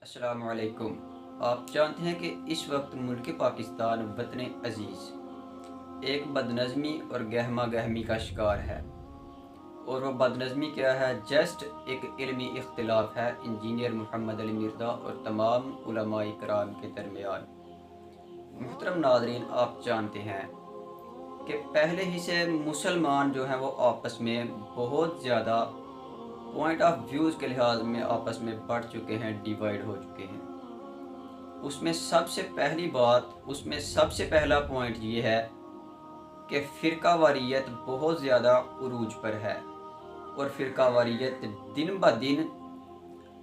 अस्सलाम वालेकुम। आप जानते हैं कि इस वक्त मुल्क पाकिस्तान वतन अज़ीज़ एक बदनज़मी और गहमा गहमी का शिकार है। और वो बदनज़मी क्या है? जस्ट एक इल्मी इख्तिलाफ है इंजीनियर मोहम्मद अली मिर्ज़ा और तमाम उलमाए कराम के दरमियान। मुहतरम नाज़रीन, आप जानते हैं कि पहले ही से मुसलमान जो हैं वो आपस में बहुत ज़्यादा पॉइंट ऑफ व्यूज़ के लिहाज में आपस में बढ़ चुके हैं, डिवाइड हो चुके हैं। उसमें सबसे पहला पॉइंट ये है कि फ़िरका वारियत बहुत ज़्यादा उरूज पर है और फ़िरका वारियत दिन ब दिन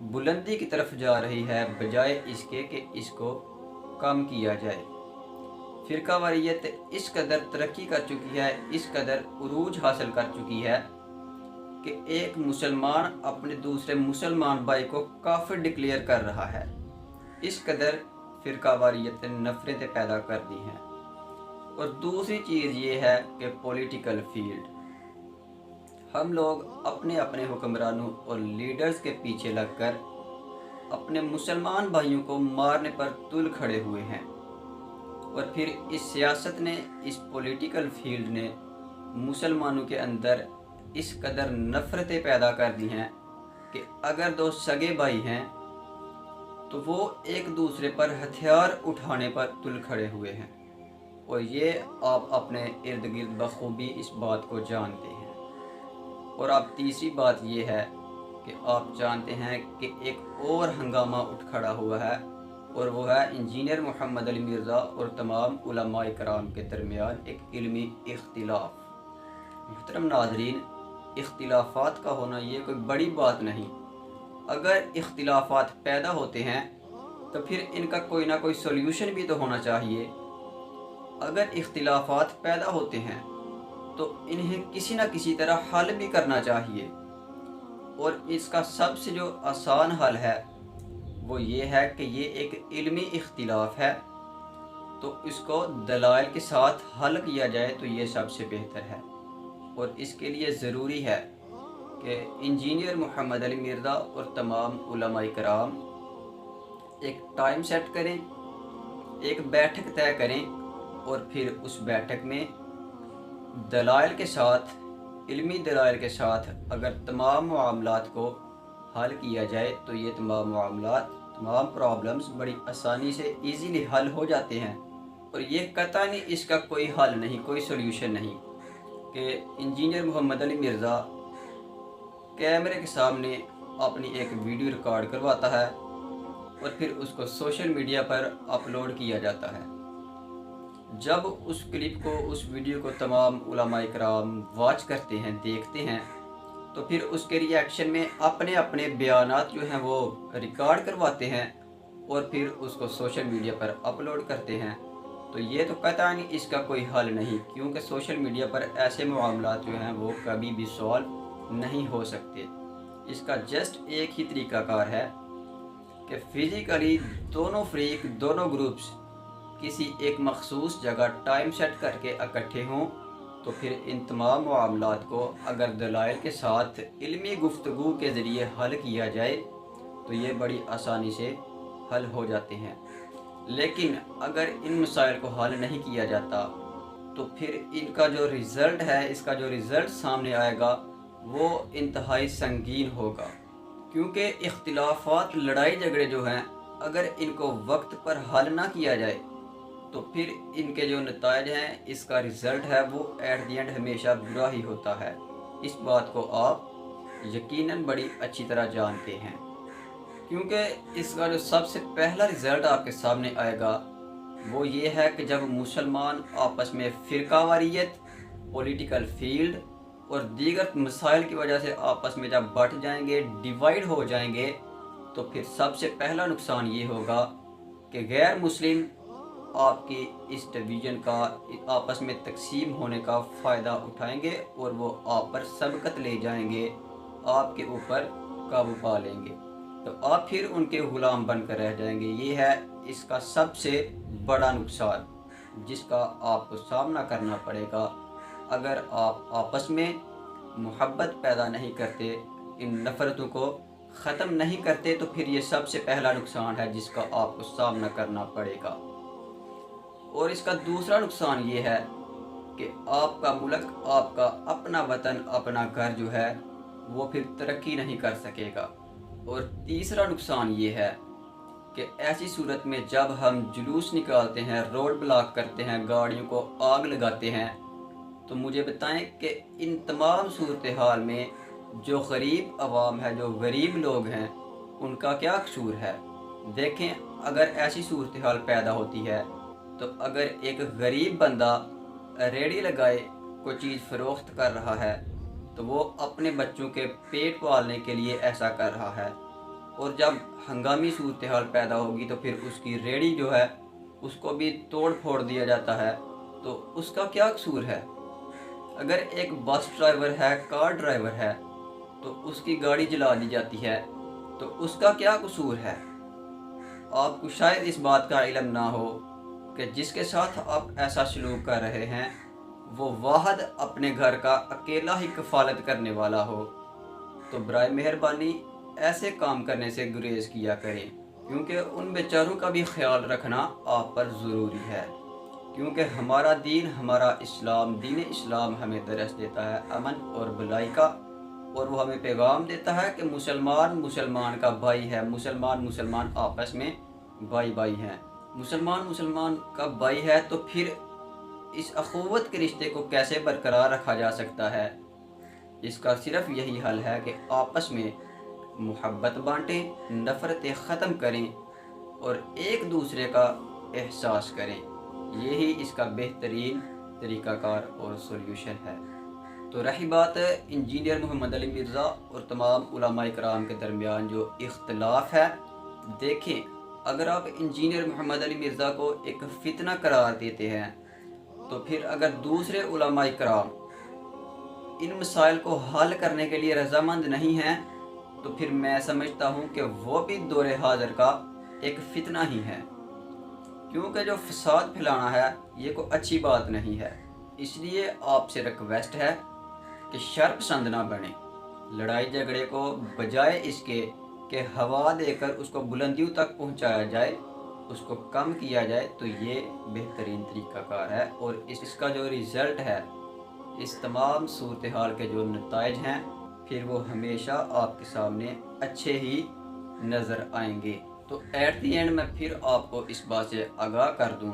बुलंदी की तरफ जा रही है, बजाय इसके कि इसको कम किया जाए। फ़िरका वारियत इस कदर तरक्की कर चुकी है, इस कदर उरूज हासिल कर चुकी है कि एक मुसलमान अपने दूसरे मुसलमान भाई को काफिर डिक्लेयर कर रहा है। इस कदर फ़िरका वारियत ने नफ़रतें पैदा कर दी हैं। और दूसरी चीज़ ये है कि पॉलिटिकल फील्ड, हम लोग अपने अपने हुक्मरानों और लीडर्स के पीछे लगकर अपने मुसलमान भाइयों को मारने पर तुल खड़े हुए हैं। और फिर इस सियासत ने, इस पॉलिटिकल फील्ड ने मुसलमानों के अंदर इस कदर नफ़रतें पैदा कर दी हैं कि अगर दो सगे भाई हैं तो वो एक दूसरे पर हथियार उठाने पर तुल खड़े हुए हैं। और ये आप अपने इर्द गिर्द बखूबी इस बात को जानते हैं। और अब तीसरी बात ये है कि आप जानते हैं कि एक और हंगामा उठ खड़ा हुआ है, और वो है इंजीनियर मोहम्मद अली मिर्ज़ा और तमाम उलमाए कराम के दरमियान एक इल्मी इख्तिलाफ। मुहतरम नाज़रीन, इख्तिलाफ़ात का होना ये कोई बड़ी बात नहीं। अगर इख्तिलाफ़ात पैदा होते हैं तो फिर इनका कोई ना कोई सोल्यूशन भी तो होना चाहिए। अगर इख्तिलाफ़ात पैदा होते हैं तो इन्हें किसी न किसी तरह हल भी करना चाहिए। और इसका सबसे जो आसान हल है वो ये है कि ये एक इल्मी इख्तिलाफ है, तो इसको दलाइल के साथ हल किया जाए तो ये सबसे बेहतर है। और इसके लिए ज़रूरी है कि इंजीनियर मोहम्मद अली मिर्ज़ा और तमाम उलमाए कराम एक टाइम सेट करें, एक बैठक तय करें, और फिर उस बैठक में दलाइल के साथ, इल्मी दलाइल के साथ अगर तमाम मामलात को हल किया जाए तो ये तमाम मामलात, तमाम प्रॉब्लम्स बड़ी आसानी से इजीली हल हो जाते हैं। और ये कतई इसका कोई हल नहीं, कोई सोल्यूशन नहीं कि इंजीनियर मोहम्मद अली मिर्ज़ा कैमरे के सामने अपनी एक वीडियो रिकॉर्ड करवाता है और फिर उसको सोशल मीडिया पर अपलोड किया जाता है। जब उस क्लिप को, उस वीडियो को तमाम उलमाए कराम वॉच करते हैं, देखते हैं, तो फिर उसके रिएक्शन में अपने अपने बयानात जो हैं वो रिकॉर्ड करवाते हैं और फिर उसको सोशल मीडिया पर अपलोड करते हैं। तो ये तो कतई इसका कोई हल नहीं, क्योंकि सोशल मीडिया पर ऐसे मामलात जो हैं वो कभी भी सॉल्व नहीं हो सकते। इसका जस्ट एक ही तरीक़ाकार है कि फ़िज़िकली दोनों फ्रीक, दोनों ग्रुप्स किसी एक मखसूस जगह टाइम सेट करके इकट्ठे हों, तो फिर इन तमाम मामलात को अगर दलाइल के साथ इल्मी गुफ्तगू के ज़रिए हल किया जाए तो ये बड़ी आसानी से हल हो जाते हैं। लेकिन अगर इन मसाइल को हल नहीं किया जाता तो फिर इनका जो रिज़ल्ट है, इसका जो रिज़ल्ट सामने आएगा वो इंतहाई संगीन होगा। क्योंकि इख्तिलाफ़ात, लड़ाई झगड़े जो हैं, अगर इनको वक्त पर हल ना किया जाए तो फिर इनके जो नताइज हैं, इसका रिज़ल्ट है वो एट दी एंड हमेशा बुरा ही होता है। इस बात को आप यकीनन बड़ी अच्छी तरह जानते हैं, क्योंकि इसका जो सबसे पहला रिज़ल्ट आपके सामने आएगा वो ये है कि जब मुसलमान आपस में फ़िरकावारियत, पॉलिटिकल फील्ड और दीगर मसाइल की वजह से आपस में जब बट जाएंगे, डिवाइड हो जाएंगे, तो फिर सबसे पहला नुकसान ये होगा कि गैर मुस्लिम आपकी इस डिवीज़न का, आपस में तकसीम होने का फ़ायदा उठाएंगे और वो आप पर सबकत ले जाएंगे, आपके ऊपर काबू पा लेंगे, तो आप फिर उनके ग़ुलाम बनकर रह जाएंगे। ये है इसका सबसे बड़ा नुकसान जिसका आपको सामना करना पड़ेगा अगर आप आपस में मोहब्बत पैदा नहीं करते, इन नफ़रतों को ختم نہیں کرتے تو پھر یہ سب سے پہلا نقصان ہے جس کا آپ کو سامنا کرنا پڑے گا۔ اور اس کا دوسرا نقصان یہ ہے کہ آپ کا ملک، آپ کا اپنا وطن، اپنا گھر جو ہے وہ پھر ترقی نہیں کر سکے گا۔ اور تیسرا نقصان یہ ہے کہ ایسی صورت میں جب ہم جلوس نکالتے ہیں، روڈ بلاک کرتے ہیں، گاڑیوں کو آگ لگاتے ہیں، تو مجھے بتائیں کہ ان تمام صورتحال میں جو غریب عوام ہے، جو غریب لوگ ہیں، ان کا کیا قصور ہے؟ دیکھیں، اگر ایسی صورتحال پیدا ہوتی ہے تو اگر ایک غریب بندہ ریڑھی لگائے کوئی چیز فروخت کر رہا ہے تو وہ اپنے بچوں کے پیٹ پالنے کے لیے ایسا کر رہا ہے، اور جب ہنگامی صورتحال پیدا ہوگی تو پھر اس کی ریڑھی جو ہے اس کو بھی توڑ پھوڑ دیا جاتا ہے، تو اس کا کیا قصور ہے؟ اگر ایک بس ڈرائیور ہے، کار ڈرائیور ہے، تو اس کی گاڑی جلا دی جاتی ہے، تو اس کا کیا قصور ہے؟ آپ کو شاید اس بات کا علم نہ ہو کہ جس کے ساتھ آپ ایسا سلوک کر رہے ہیں وہ واحد اپنے گھر کا اکیلا ہی کفالت کرنے والا ہو، تو برائے مہربانی ایسے کام کرنے سے گریز کیا کریں، کیونکہ ان بیچاروں کا بھی خیال رکھنا آپ پر ضروری ہے۔ کیونکہ ہمارا دین، ہمارا اسلام، دین اسلام ہمیں درس دیتا ہے امن اور بھلائی کا، اور وہ ہمیں پیغام دیتا ہے کہ مسلمان مسلمان کا بھائی ہے، مسلمان آپس میں بھائی بھائی ہیں۔ مسلمان کا بھائی ہے تو پھر اس اخوت کے رشتے کو کیسے برقرار رکھا جا سکتا ہے؟ اس کا صرف یہی حل ہے کہ آپس میں محبت بانٹیں، نفرتیں ختم کریں اور ایک دوسرے کا احساس کریں۔ یہی اس کا بہترین طریقہ کار اور سولوشن ہے۔ تو رہی بات انجینئر محمد علی مرزا اور تمام علماء کرام کے درمیان جو اختلاف ہے، دیکھیں، اگر آپ انجینئر محمد علی مرزا کو ایک فتنہ قرار دیتے ہیں تو پھر اگر دوسرے علماء کرام ان مسائل کو حل کرنے کے لیے رضامند نہیں ہیں تو پھر میں سمجھتا ہوں کہ وہ بھی دور حاضر کا ایک فتنہ ہی ہے، کیونکہ جو فساد پھیلانا ہے یہ کوئی اچھی بات نہیں ہے۔ اس لیے آپ سے ریکویسٹ ہے کہ شر پسند نہ بنیں، لڑائی جھگڑے کو بجائے اس کے کہ ہوا دے کر اس کو بلندیوں تک پہنچایا جائے، اس کو کم کیا جائے، تو یہ بہترین طریقہ کار ہے۔ اور اس کا جو ریزلٹ ہے، اس تمام صورتحال کے جو نتائج ہیں، پھر وہ ہمیشہ آپ کے سامنے اچھے ہی نظر آئیں گے۔ تو ایٹ دی اینڈ میں پھر آپ کو اس بات سے آگاہ کر دوں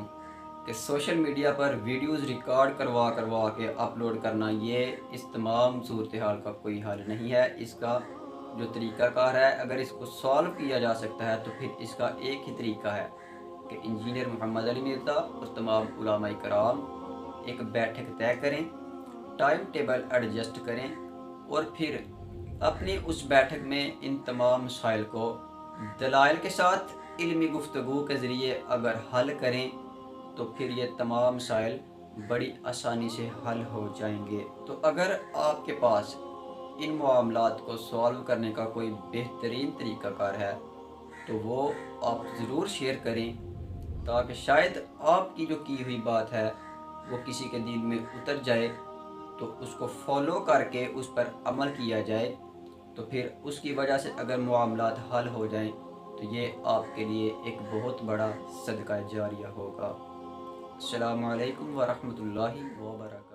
کہ سوشل میڈیا پر ویڈیوز ریکارڈ کروا کے اپلوڈ کرنا یہ اس تمام صورتحال کا کوئی حل نہیں ہے۔ اس کا جو طریقہ کار ہے، اگر اس کو سالو کیا جا سکتا ہے تو پھر اس کا ایک ہی طریقہ ہے کہ انجینئر محمد علی مرزا اور تمام علماء کرام ایک بیٹھک طے کریں، ٹائم ٹیبل ایڈجسٹ کریں، اور پھر اپنی اس بیٹھک میں ان تمام مسائل کو دلائل کے ساتھ علمی گفتگو کے ذریعے اگر حل کریں تو پھر یہ تمام مسائل بڑی آسانی سے حل ہو جائیں گے۔ تو اگر آپ کے پاس ان معاملات کو سالو کرنے کا کوئی بہترین طریقہ کار ہے تو وہ آپ ضرور شیئر کریں، تاکہ شاید آپ کی جو کی ہوئی بات ہے وہ کسی کے دل میں اتر جائے، تو اس کو فالو کر کے اس پر عمل کیا جائے، تو پھر اس کی وجہ سے اگر معاملات حل ہو جائیں تو یہ آپ کے لیے ایک بہت بڑا صدقہ جاریہ ہوگا۔ السلام علیکم ورحمۃ اللہ وبرکاتہ۔